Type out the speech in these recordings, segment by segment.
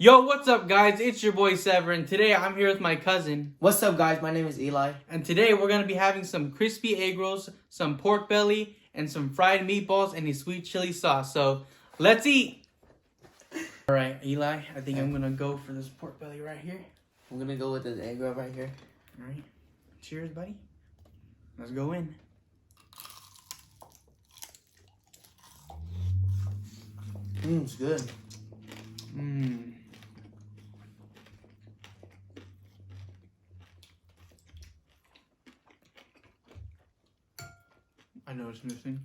Yo, what's up, guys? It's your boy Severin. Today I'm here with my cousin. What's up, guys? My name is Eli. And today we're going to be having some crispy egg rolls, some pork belly, and some fried meatballs and a sweet chili sauce. So, let's eat! Alright, Eli, I think I'm going to go for this pork belly right here. I'm gonna go with this egg roll right here. Alright, cheers, buddy. Let's go in. It's good. I know it's missing.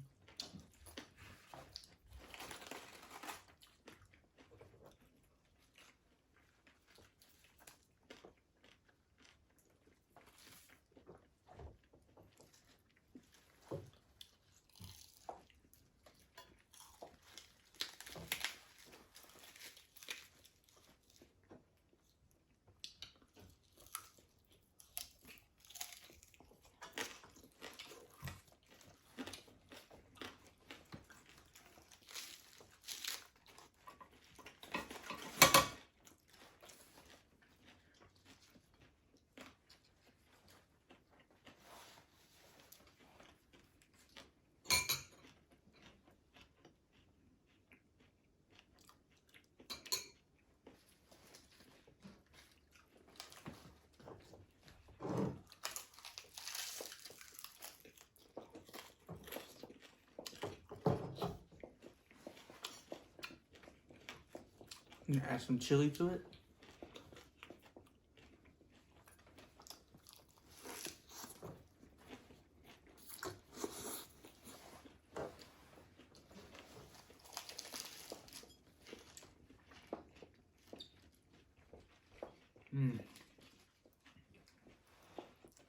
I'm going to add some chili to it.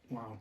Wow.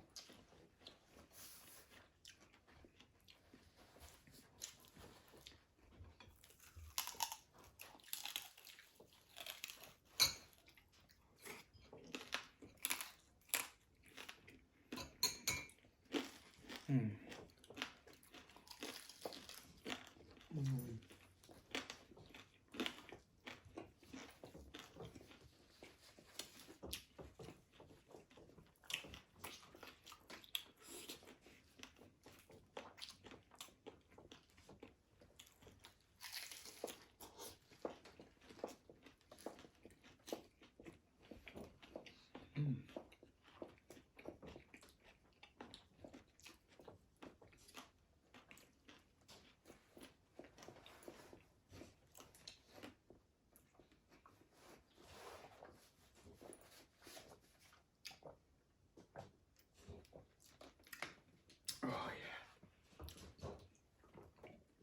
Oh, yeah.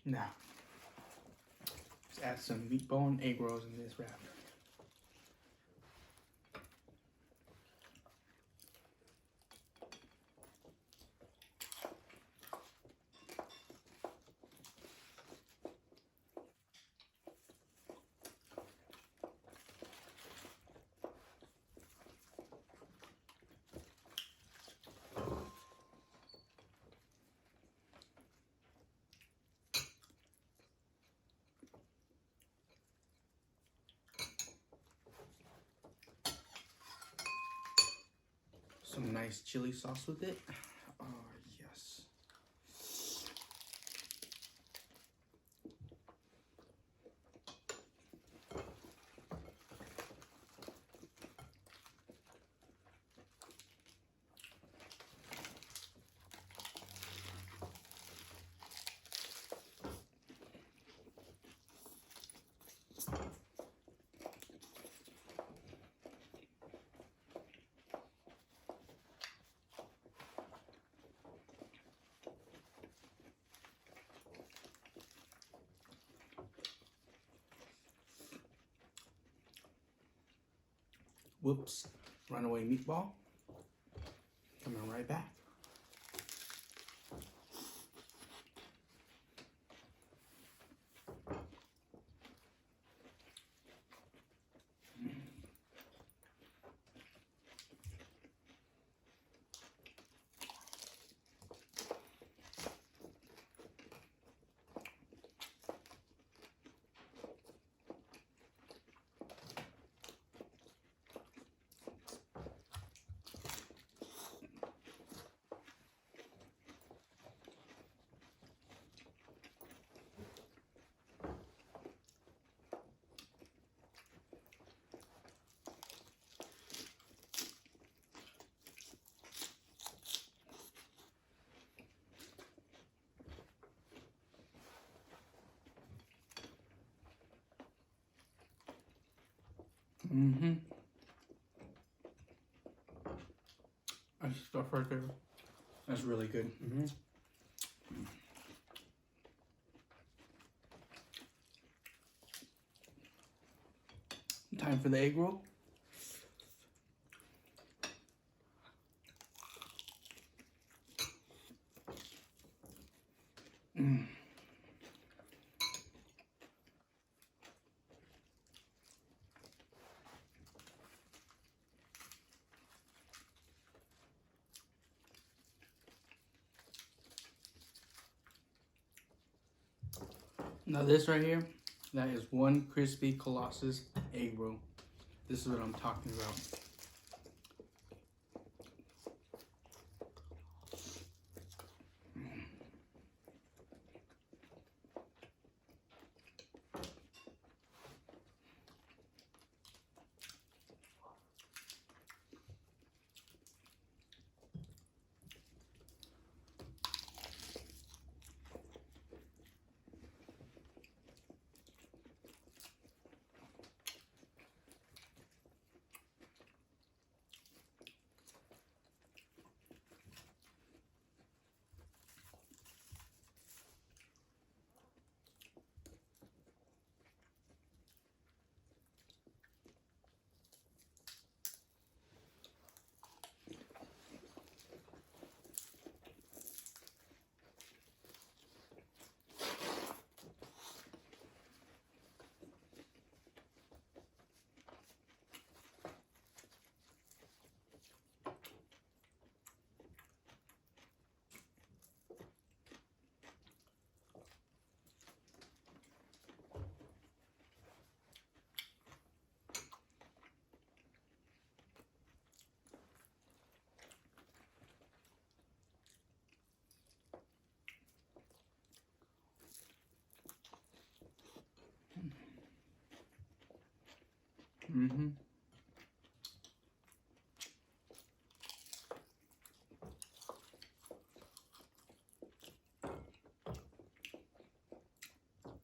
Now, let's add some meatball and egg rolls in this wrap. Some nice chili sauce with it. Oh, yes. Whoops. Runaway meatball. Coming right back. Mm-hmm. That stuff right there. That's really good. Mm-hmm. Time for the egg roll. Mm. Now this right here, that is one crispy Colossus egg roll. This is what I'm talking about. Mm-hmm.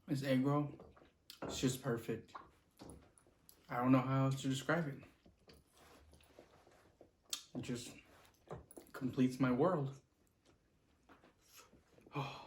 This egg roll, it's just perfect. I don't know how else to describe it. It just completes my world. Oh.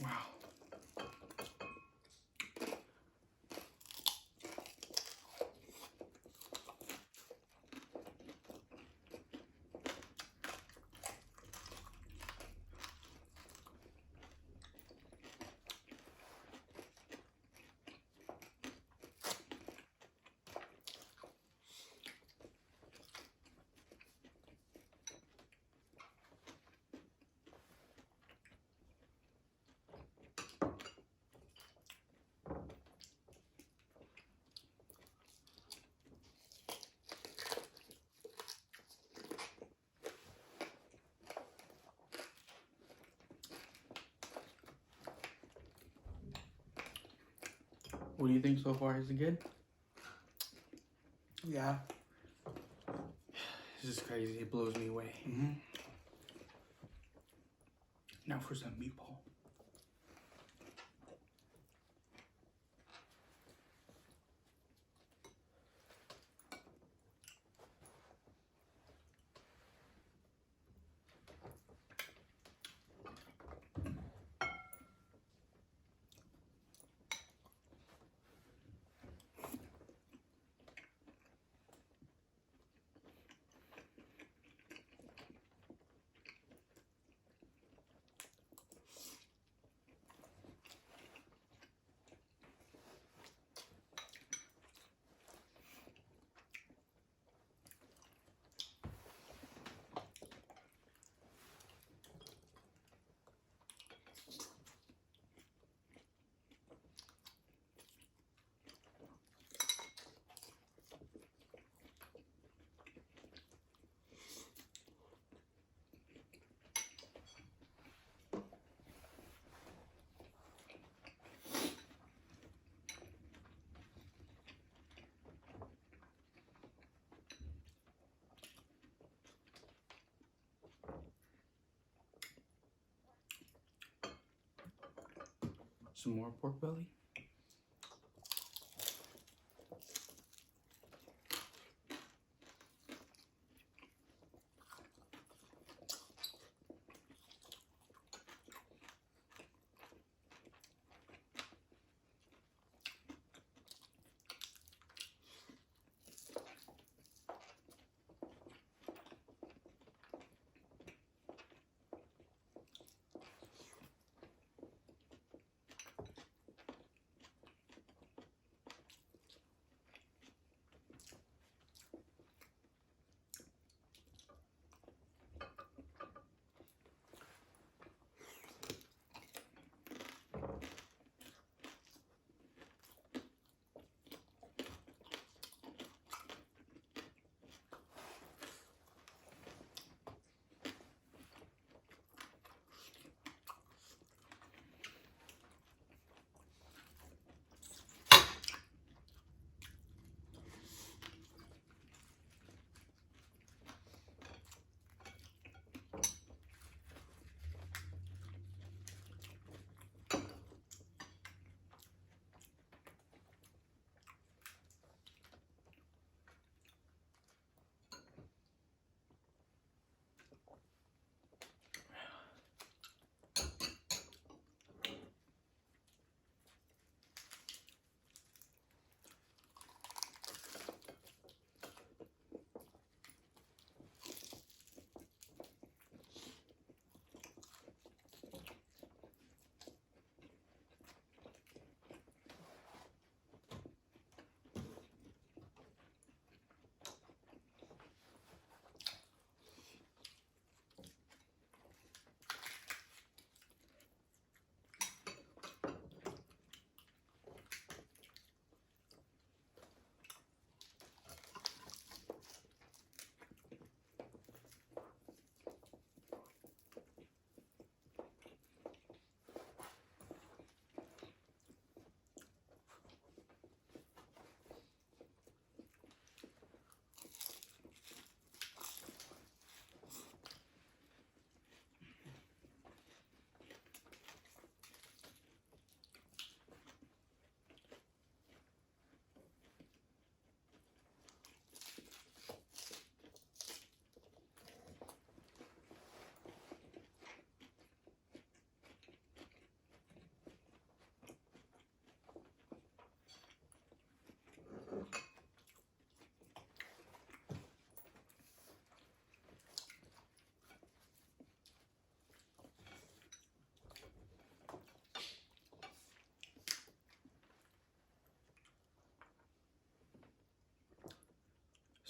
Wow. What do you think so far? Is it good? Yeah. This is crazy. It blows me away. Mm-hmm. Now for some meatball. Some more pork belly.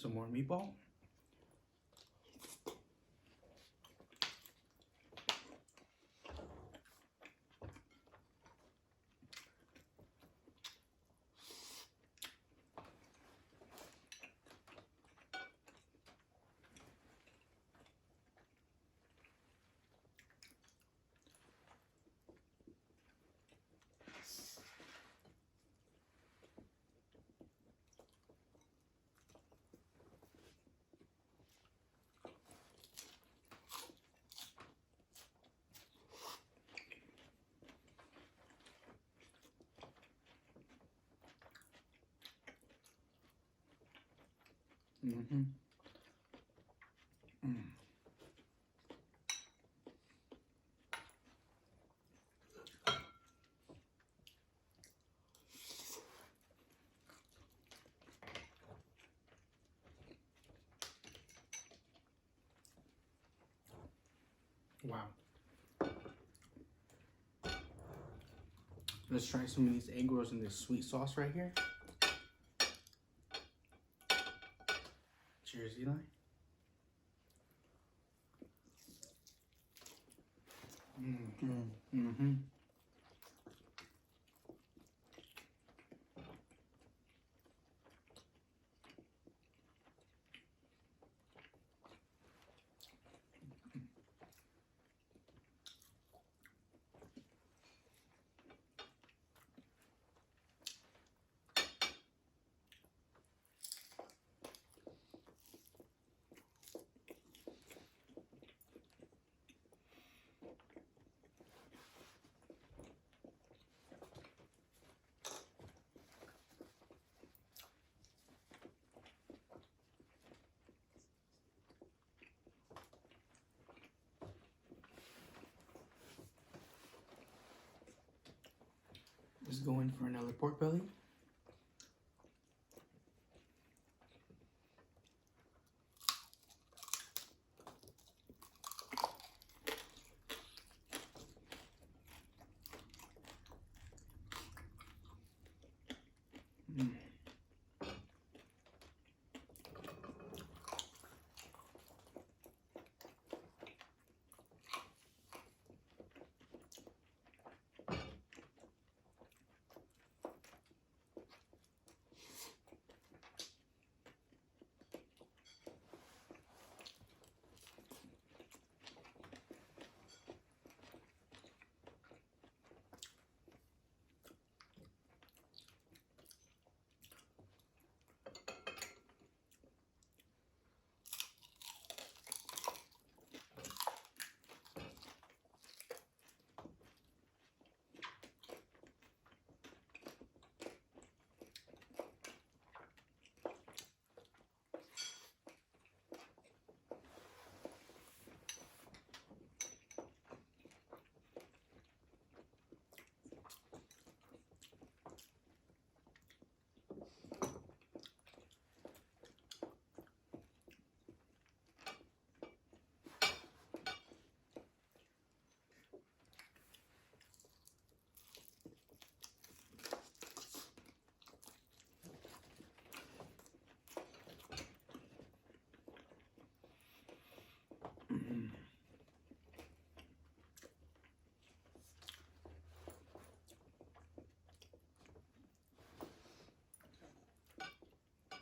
Some more meatball. Mm-hmm. Mm. Wow. Let's try some of these egg rolls in this sweet sauce right here. Cheers, Eli. Mm-hmm. go in for another pork belly.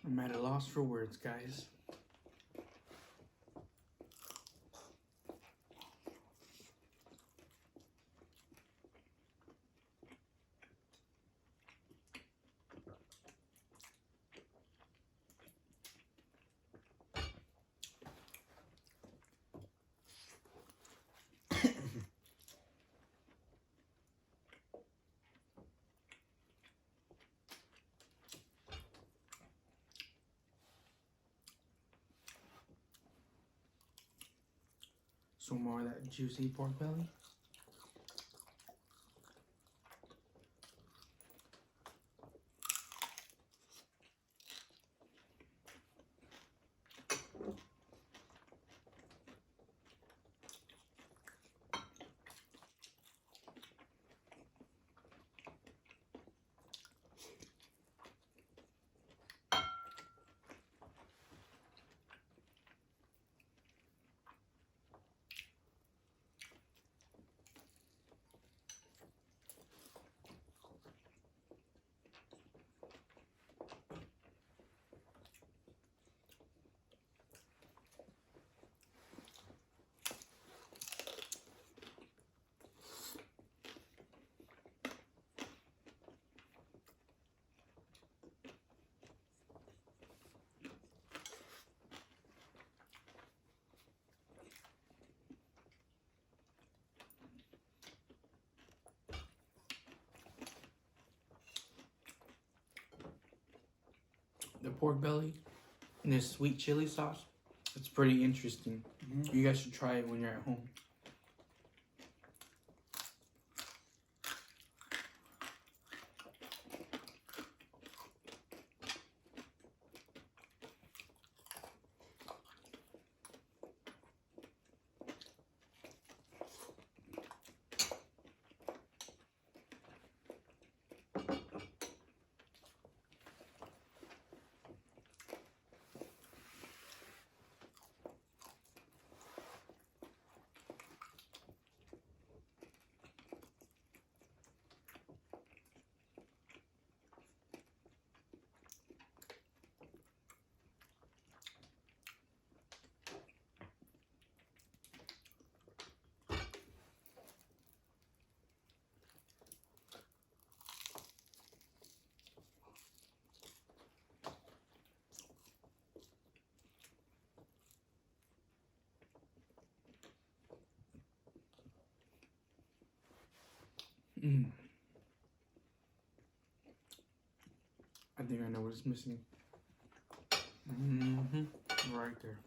I'm at a loss for words, guys. Some more of that juicy pork belly. The pork belly and this sweet chili sauce. It's pretty interesting. You guys should try it when you're at home. I think I know what it's missing. Right there.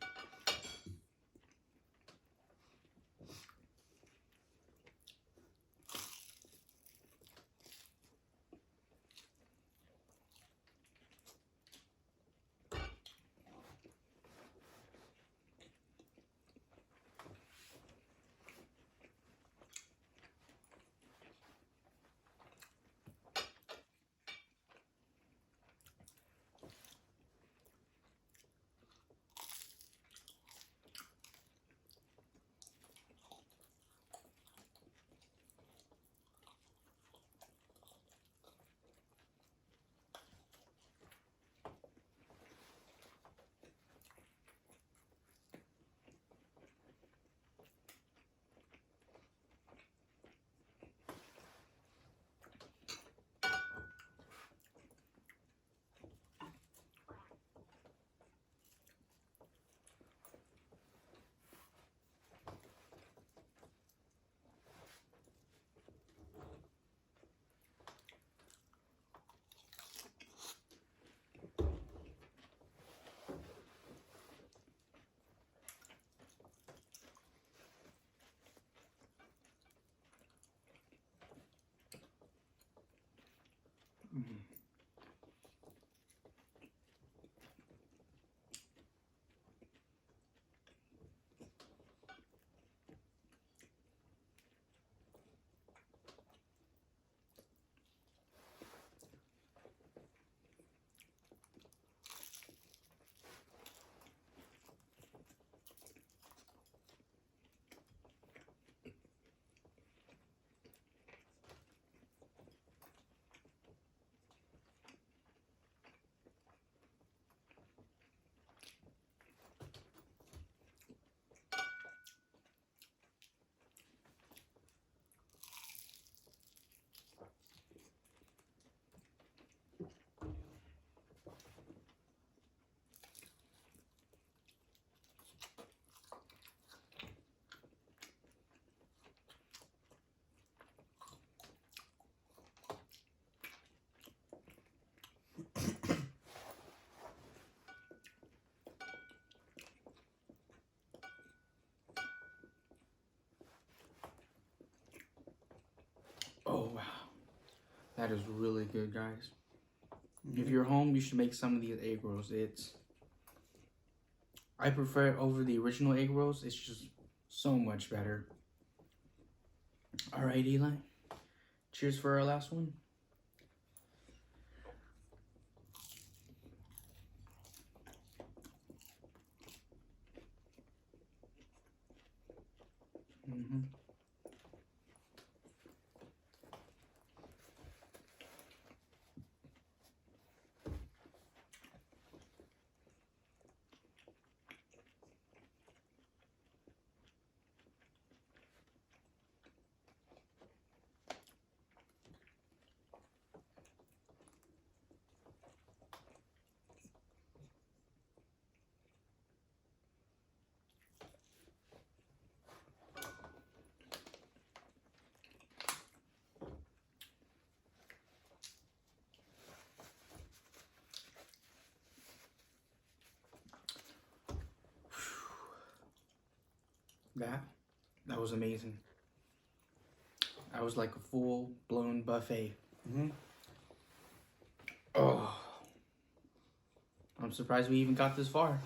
That is really good, guys. If you're home, you should make some of these egg rolls. I prefer it over the original egg rolls. It's just so much better. All right, Eli. Cheers for our last one. Mm-hmm. That was amazing. That was like a full-blown buffet. Mm-hmm. Oh, I'm surprised we even got this far.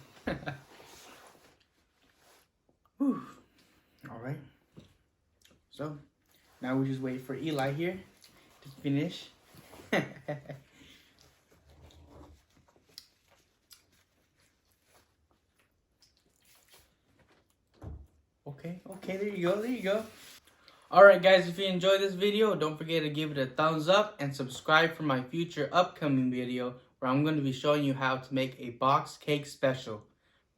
Whew. All right. So now we just wait for Eli here to finish. Okay, there you go. Alright guys, if you enjoyed this video, don't forget to give it a thumbs up and subscribe for my future upcoming video where I'm going to be showing you how to make a box cake special.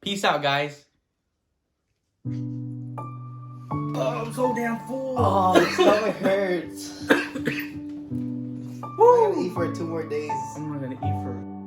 Peace out, guys. Oh, I'm so damn full. Oh, my stomach hurts. I'm gonna eat for 2 more days. I'm not going to eat for